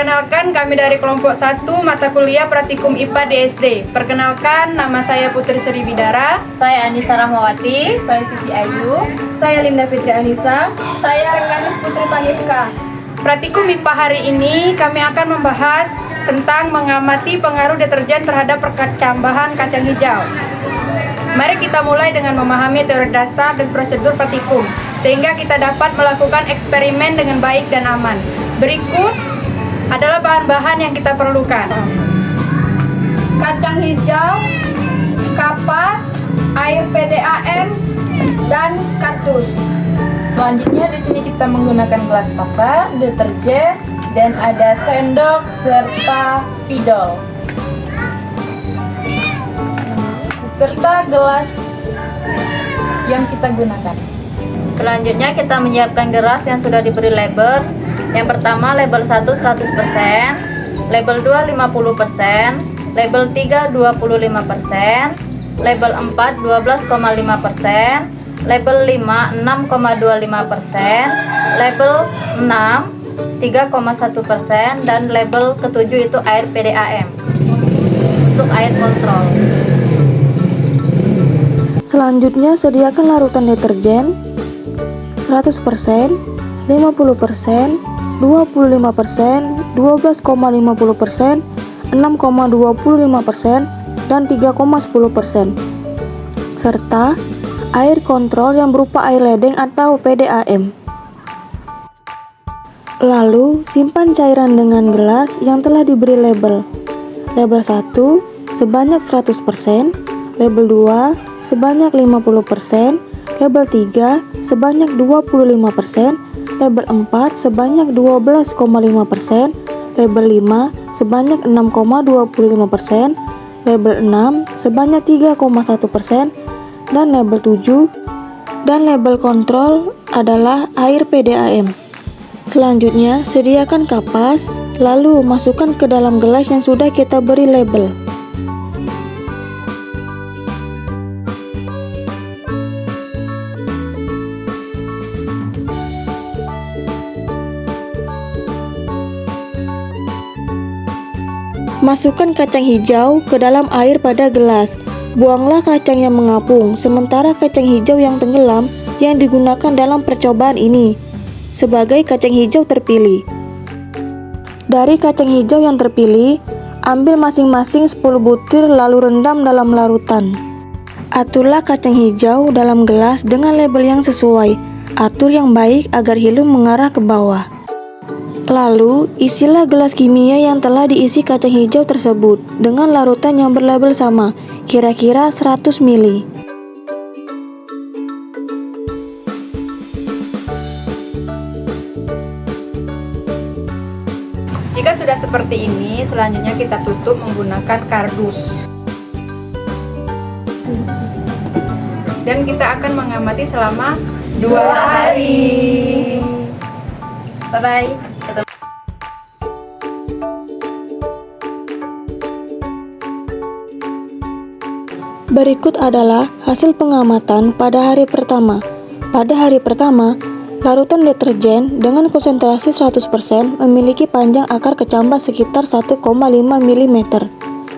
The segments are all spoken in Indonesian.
Perkenalkan, kami dari kelompok 1 mata kuliah Praktikum IPA DSD. Perkenalkan, nama saya Putri Sri Bidara. Saya Anissa Rahmawati. Saya Siti Ayu. Saya Linda Fitri Anissa. Saya Rengganis Putri Paniska. Praktikum IPA hari ini kami akan membahas tentang mengamati pengaruh deterjen terhadap perkecambahan kacang hijau. Mari kita mulai dengan memahami teori dasar dan prosedur praktikum, sehingga kita dapat melakukan eksperimen dengan baik dan aman. Berikut adalah bahan-bahan yang kita perlukan. Kacang hijau, kapas, air PDAM, dan kardus. Selanjutnya di sini kita menggunakan gelas takar, deterjen, dan ada sendok serta spidol. Serta gelas yang kita gunakan. Selanjutnya kita menyiapkan gelas yang sudah diberi label. Yang pertama label 1 100%, label 2 50%, label 3 25%, label 4 12,5%, label 5 6,25%, label 6 3,1%, dan label ketujuh itu air PDAM untuk air kontrol. Selanjutnya sediakan larutan deterjen 100%, 50%, 25%, 12,50%, 6,25%, dan 3,10%, serta air kontrol yang berupa air ledeng atau PDAM. Lalu, simpan cairan dengan gelas yang telah diberi label. Label 1 sebanyak 100%, label 2 sebanyak 50%, label 3 sebanyak 25%, label 4 sebanyak 12,5%, label 5 sebanyak 6,25%, label 6 sebanyak 3,1%, dan label 7 dan label kontrol adalah air PDAM. Selanjutnya, sediakan kapas, lalu masukkan ke dalam gelas yang sudah kita beri label. Masukkan kacang hijau ke dalam air pada gelas. Buanglah kacang yang mengapung, sementara kacang hijau yang tenggelam yang digunakan dalam percobaan ini sebagai kacang hijau terpilih. Dari kacang hijau yang terpilih, ambil masing-masing 10 butir lalu rendam dalam larutan. Aturlah kacang hijau dalam gelas dengan label yang sesuai. Atur yang baik agar hilum mengarah ke bawah. Lalu, isilah gelas kimia yang telah diisi kacang hijau tersebut dengan larutan yang berlabel sama, kira-kira 100 ml. Jika sudah seperti ini, selanjutnya kita tutup menggunakan kardus. Dan kita akan mengamati selama 2 hari. Bye-bye. Berikut adalah hasil pengamatan pada hari pertama. Pada hari pertama, larutan deterjen dengan konsentrasi 100% memiliki panjang akar kecambah sekitar 1,5 mm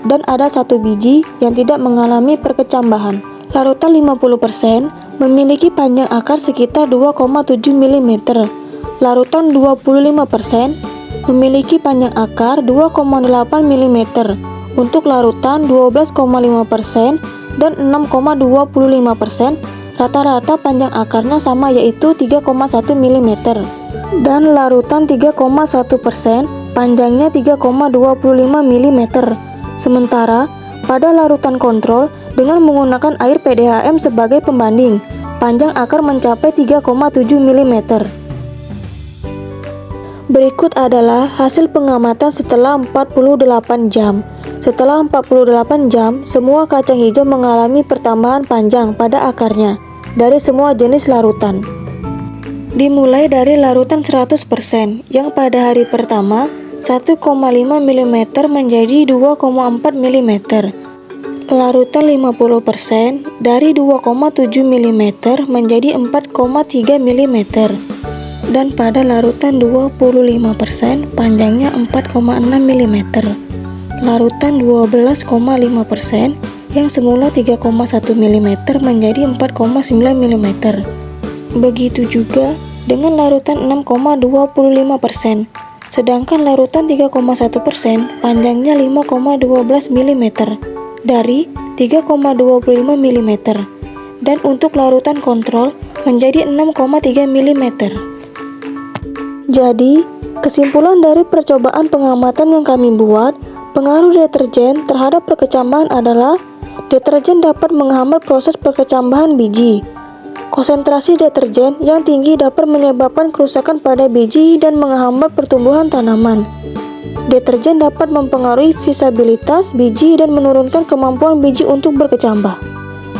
dan ada 1 biji yang tidak mengalami perkecambahan. Larutan 50% memiliki panjang akar sekitar 2,7 mm. Larutan 25% memiliki panjang akar 2,8 mm. Untuk larutan 12,5% dan 6,25%, rata-rata panjang akarnya sama yaitu 3,1 mm. Dan larutan 3,1% panjangnya 3,25 mm. Sementara pada larutan kontrol dengan menggunakan air PDAM sebagai pembanding, panjang akar mencapai 3,7 mm. Berikut adalah hasil pengamatan setelah 48 jam. Setelah 48 jam, semua kacang hijau mengalami pertambahan panjang pada akarnya dari semua jenis larutan. Dimulai dari larutan 100% yang pada hari pertama 1,5 mm menjadi 2,4 mm. Larutan 50% dari 2,7 mm menjadi 4,3 mm. dan pada larutan 25% panjangnya 4,6 mm. Larutan 12,5% yang semula 3,1 mm menjadi 4,9 mm. Begitu juga dengan larutan 6,25%, sedangkan larutan 3,1% panjangnya 5,12 mm dari 3,25 mm, dan untuk larutan kontrol menjadi 6,3 mm. Jadi, kesimpulan dari percobaan pengamatan yang kami buat, pengaruh deterjen terhadap perkecambahan adalah deterjen dapat menghambat proses perkecambahan biji. Konsentrasi deterjen yang tinggi dapat menyebabkan kerusakan pada biji dan menghambat pertumbuhan tanaman. Deterjen dapat mempengaruhi visabilitas biji dan menurunkan kemampuan biji untuk berkecambah.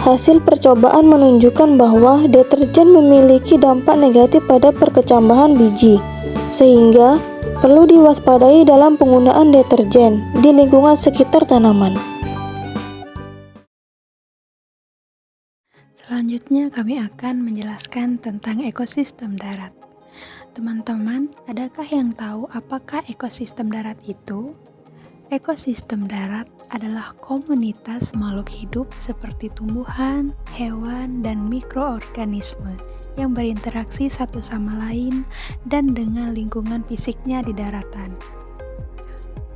Hasil percobaan menunjukkan bahwa deterjen memiliki dampak negatif pada perkecambahan biji, sehingga perlu diwaspadai dalam penggunaan deterjen di lingkungan sekitar tanaman. Selanjutnya kami akan menjelaskan tentang ekosistem darat. Teman-teman, adakah yang tahu apakah ekosistem darat itu? Ekosistem darat adalah komunitas makhluk hidup seperti tumbuhan, hewan, dan mikroorganisme yang berinteraksi satu sama lain dan dengan lingkungan fisiknya di daratan.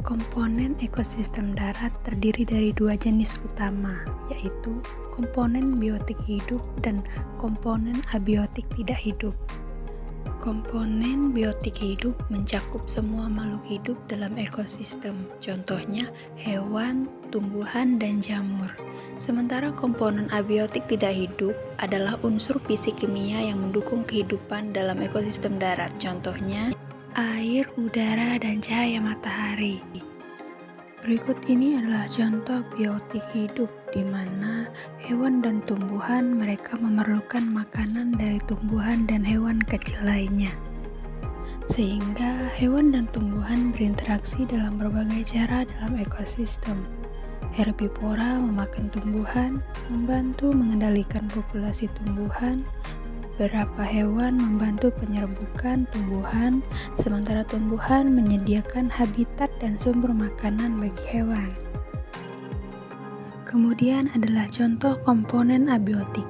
Komponen ekosistem darat terdiri dari dua jenis utama, yaitu komponen biotik hidup dan komponen abiotik tidak hidup. Komponen biotik hidup mencakup semua makhluk hidup dalam ekosistem, contohnya hewan, tumbuhan, dan jamur. Sementara komponen abiotik tidak hidup adalah unsur fisik kimia yang mendukung kehidupan dalam ekosistem darat, contohnya air, udara, dan cahaya matahari. Berikut ini adalah contoh biotik hidup di mana hewan dan tumbuhan mereka memerlukan makanan dari tumbuhan dan hewan kecil lainnya. Sehingga hewan dan tumbuhan berinteraksi dalam berbagai cara dalam ekosistem. Herbivora memakan tumbuhan, membantu mengendalikan populasi tumbuhan. Beberapa hewan membantu penyerbukan tumbuhan, sementara tumbuhan menyediakan habitat dan sumber makanan bagi hewan. Kemudian adalah contoh komponen abiotik.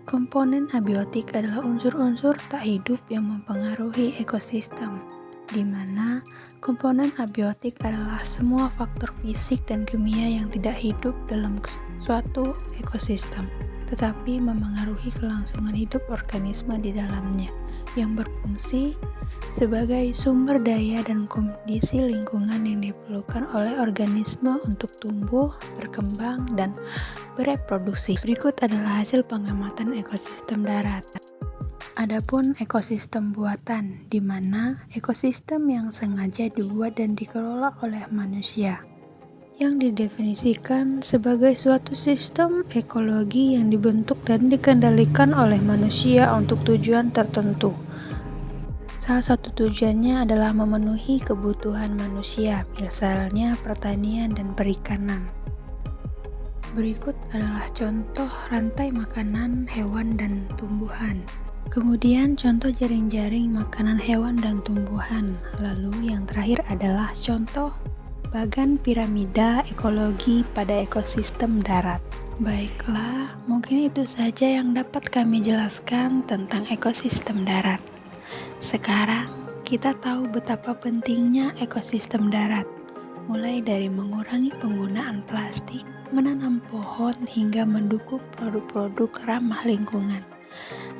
Komponen abiotik adalah unsur-unsur tak hidup yang mempengaruhi ekosistem, di mana komponen abiotik adalah semua faktor fisik dan kimia yang tidak hidup dalam suatu ekosistem, tetapi memengaruhi kelangsungan hidup organisme di dalamnya, yang berfungsi sebagai sumber daya dan kondisi lingkungan yang diperlukan oleh organisme untuk tumbuh, berkembang, dan bereproduksi. Berikut adalah hasil pengamatan ekosistem darat. Adapun ekosistem buatan, di mana ekosistem yang sengaja dibuat dan dikelola oleh manusia, yang didefinisikan sebagai suatu sistem ekologi yang dibentuk dan dikendalikan oleh manusia untuk tujuan tertentu. Salah satu tujuannya adalah memenuhi kebutuhan manusia, misalnya pertanian dan perikanan. Berikut adalah contoh rantai makanan hewan dan tumbuhan. Kemudian contoh jaring-jaring makanan hewan dan tumbuhan. Lalu yang terakhir adalah contoh bagan piramida ekologi pada ekosistem darat. Baiklah, mungkin itu saja yang dapat kami jelaskan tentang ekosistem darat. Sekarang kita tahu betapa pentingnya ekosistem darat, mulai dari mengurangi penggunaan plastik, menanam pohon, hingga mendukung produk-produk ramah lingkungan.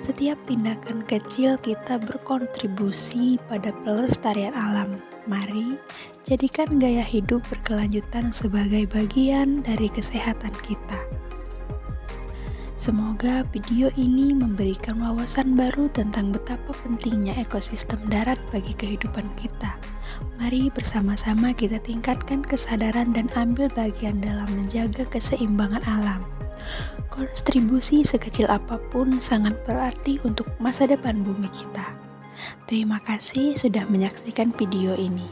Setiap tindakan kecil kita berkontribusi pada pelestarian alam. Mari jadikan gaya hidup berkelanjutan sebagai bagian dari kesehatan kita. Semoga video ini memberikan wawasan baru tentang betapa pentingnya ekosistem darat bagi kehidupan kita. Mari bersama-sama kita tingkatkan kesadaran dan ambil bagian dalam menjaga keseimbangan alam. Kontribusi sekecil apapun sangat berarti untuk masa depan bumi kita. Terima kasih sudah menyaksikan video ini.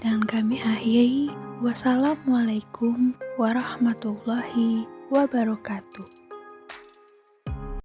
Dan kami akhiri, wassalamualaikum warahmatullahi wabarakatuh.